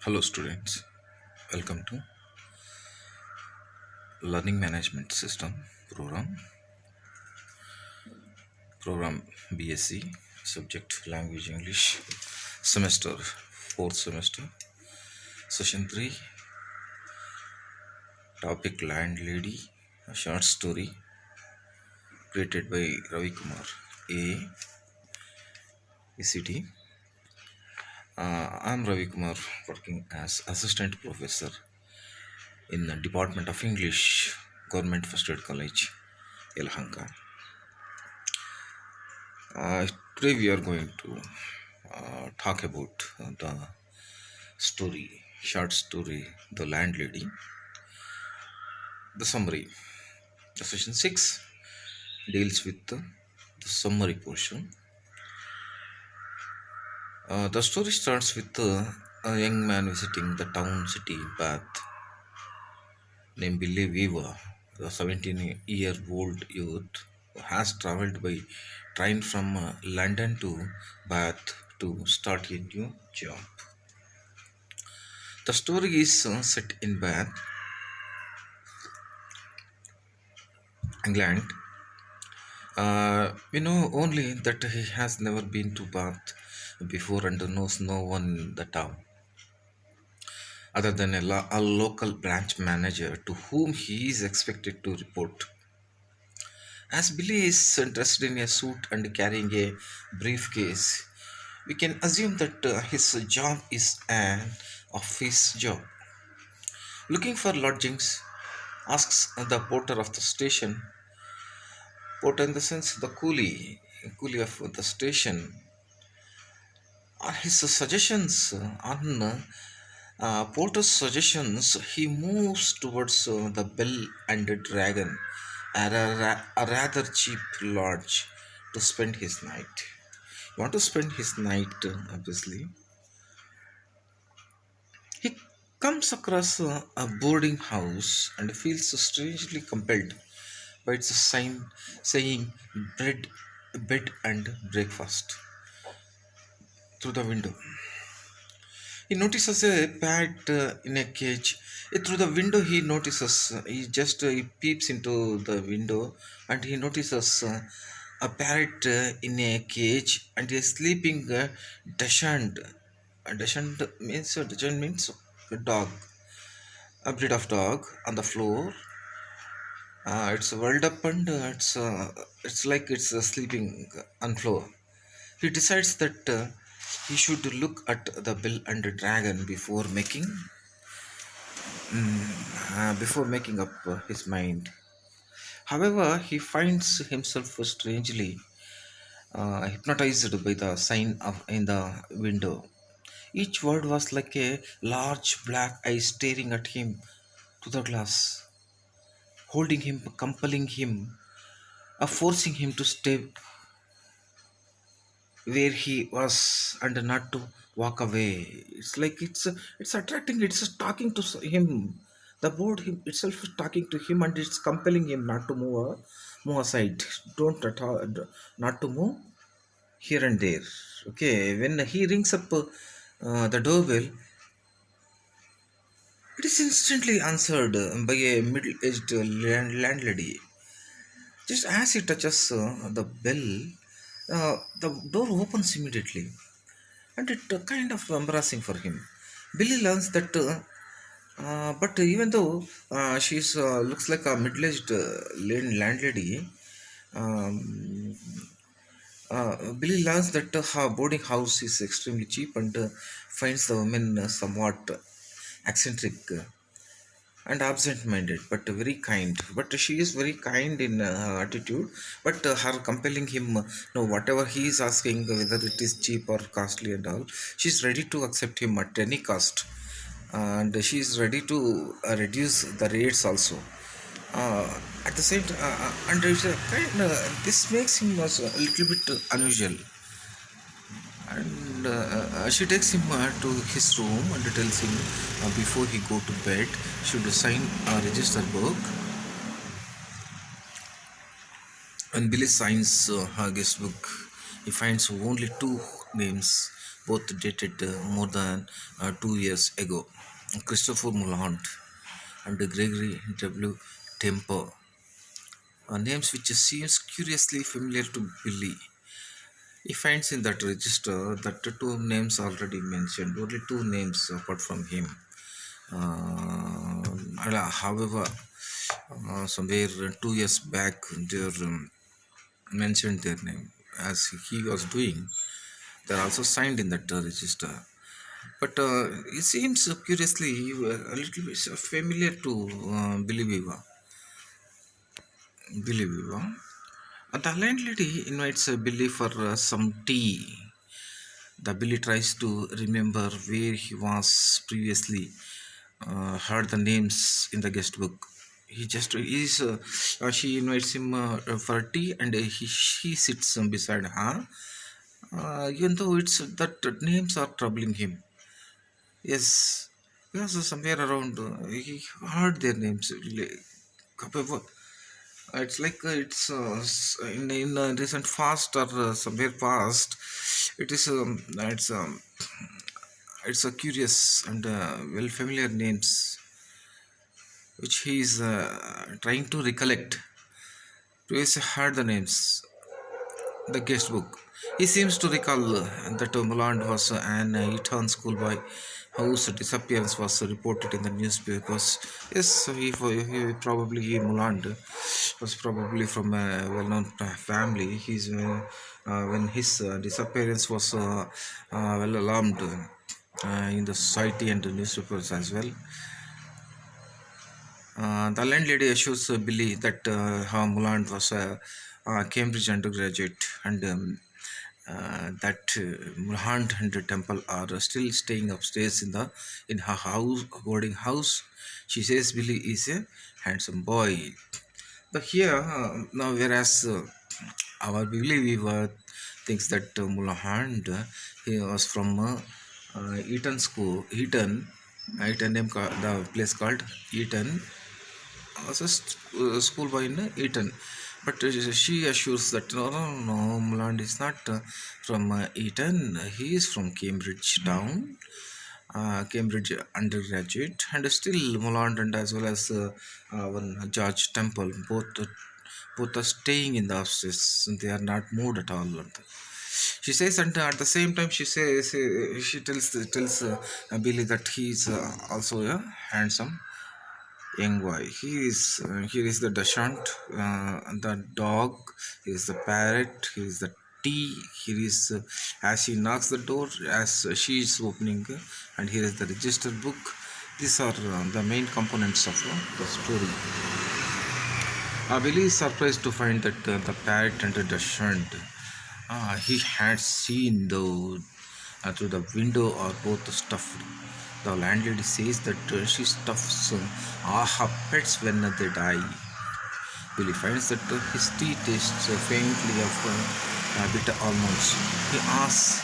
Hello, students. Welcome to Learning Management System program. Program BSc, subject Language English, semester fourth semester, session 3, topic Landlady, a short story created by Ravi Kumar A. ECT. I'm Ravi Kumar, working as assistant professor in the Department of English, Government First Aid College, Yelahanka. Today we are going to talk about the short story, The Landlady. The summary. The session 6 deals with the summary portion. The story starts with a young man visiting the town city Bath named Billy Weaver, the 17-year-old youth who has traveled by train from London to Bath to start a new job. The story is set in Bath, England. We know only that he has never been to Bath before and knows no one in the town other than a local branch manager to whom he is expected to report. As Billy is dressed in a suit and carrying a briefcase, we can assume that his job is an office job. Looking for lodgings, asks the porter of the station, porter in the sense the coolie of the station, his suggestions on Porter's suggestions, he moves towards the Bell and Dragon, a rather cheap lodge to spend his night. You want to spend his night, obviously. He comes across a boarding house and feels strangely compelled by its sign saying bed and breakfast through the window. He notices a bat in a cage. Through the window, he notices, he peeps into the window and he notices a parrot in a cage and he is sleeping dachshund. Dachshund means a dog, a breed of dog on the floor. It's curled up and it's like it's sleeping on floor. He decides that he should look at the bill and the dragon before making up his mind. However, he finds himself strangely hypnotized by the sign in the window. Each word was like a large black eye staring at him through the glass, holding him, compelling him, forcing him to stay where he was and not to walk away. It's like it's attracting, it's talking to him. The board him itself is talking to him and it's compelling him not to move aside. Don't not to move here and there. Okay, when he rings up the doorbell, it is instantly answered by a middle-aged landlady. Just as he touches the bell, the door opens immediately, and it kind of embarrassing for him. Billy learns that, but even though she's looks like a middle-aged landlady, um, Billy learns that her boarding house is extremely cheap and finds the woman somewhat eccentric and absent-minded, but very kind. But she is very kind in her attitude. But her compelling him, no, whatever he is asking, whether it is cheap or costly and all, she's ready to accept him at any cost, and she is ready to reduce the rates also. At the same time, and this makes him also a little bit unusual. And she takes him to his room and tells him before he go to bed should sign a register book. When Billy signs her guest book, he finds only two names both dated more than 2 years ago. Christopher Mulland and Gregory W. Temper, names which seems curiously familiar to Billy. He finds in that register that the two names already mentioned, only two names apart from him. However, somewhere 2 years back, they mentioned their name as he was doing. They're also signed in that register. But it seems curiously a little bit familiar to Billy Viva. Billy Viva. The landlady invites Billy for some tea. The Billy tries to remember where he was previously, heard the names in the guest book. She invites him for tea, and she sits beside her. Even though it's that names are troubling him. Yes, because somewhere around he heard their names. However, it's like in recent past or somewhere past. It is it's a curious and well familiar names which he is trying to recollect. Previously heard the names, the guest book. He seems to recall that Muland was an Eton schoolboy whose disappearance was reported in the newspapers. Yes, he probably Muland was probably from a well-known family. When his disappearance was well alarmed in the society and the newspapers as well. The landlady assures Billy that Muland was a Cambridge undergraduate and that Muland and Temple are still staying upstairs in her house, boarding house. She says Billy is a handsome boy. But here, now whereas our Billy Weaver thinks that Muland he was from Eton school, Eton name the place called Eton as a schoolboy in Eton. But she assures that no, Muland is not from Eton. He is from Cambridge town, Cambridge undergraduate, and still Muland and as well as one George Temple, both are staying in the offices. They are not moved at all. She says, and at the same time, she tells Billy that he is also a handsome young boy. Here is the dachshund, the dog. Here is the parrot. Here is the tea. Here is as she knocks the door, as she is opening, and here is the register book. These are the main components of the story. Billy is surprised to find that the parrot and the dachshund he had seen though through the window are both stuffed. The landlady says that she stuffs her pets when they die. Billy finds that his tea tastes faintly of bitter almonds. He asks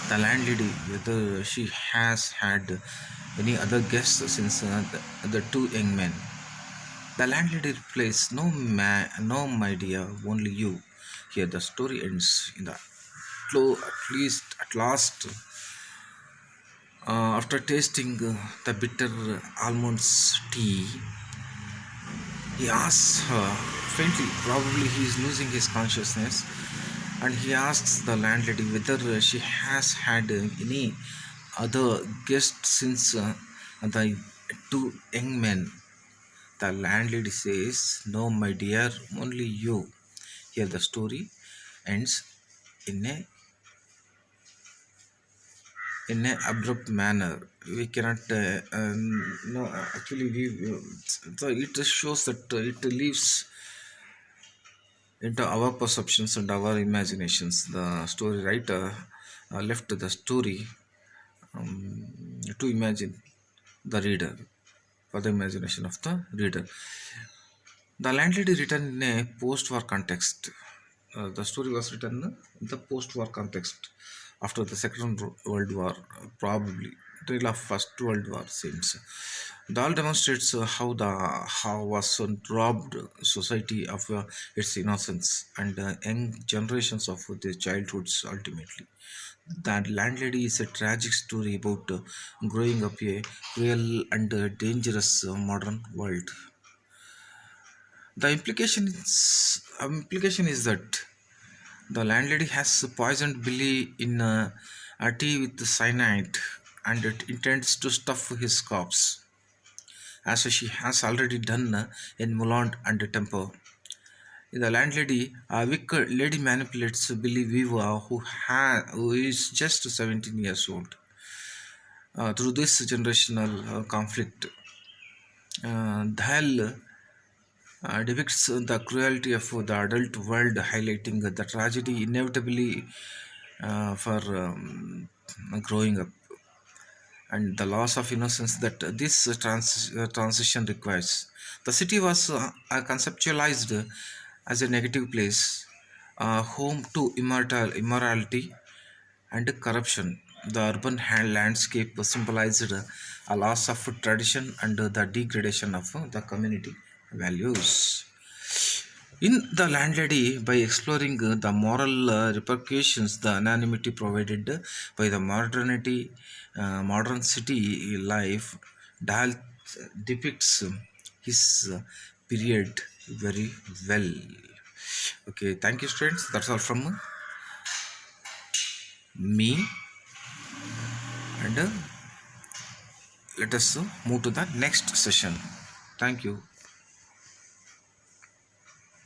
the landlady whether she has had any other guests since the two young men. The landlady replies, no, my dear, only you." Here the story ends in the at last, after tasting the bitter almonds tea, he asks her faintly, probably he is losing his consciousness, and he asks the landlady whether she has had any other guests since the two young men. The landlady says, "No, my dear, only you." Here the story ends in a abrupt manner. We cannot no actually we so it just shows that it leaves into our perceptions and our imaginations. The story writer left the story to imagine the reader, for the imagination of the reader. The landlady written in a post-war context. The story was written in the post-war context after the Second World War, probably. trail of First World War scenes. It all demonstrates how was robbed society of its innocence and young generations of their childhoods ultimately. That Landlady is a tragic story about growing up a cruel and dangerous modern world. The implication is that the landlady has poisoned Billy in a tea with cyanide and it intends to stuff his corpse, as she has already done in Muland and Tempo. The landlady, a wicked lady, manipulates Billy Viva, who is just 17 years old. Through this generational conflict, Dhal depicts the cruelty of the adult world, highlighting the tragedy inevitably for growing up and the loss of innocence that this transition requires. The city was conceptualized as a negative place, home to immorality and corruption. The urban landscape symbolized a loss of tradition and the degradation of the community values. In The Landlady, by exploring the moral repercussions, the anonymity provided by the modern city life, Dahl depicts his period very well. Okay, thank you, students. That's all from me, and let us move to the next session. Thank you.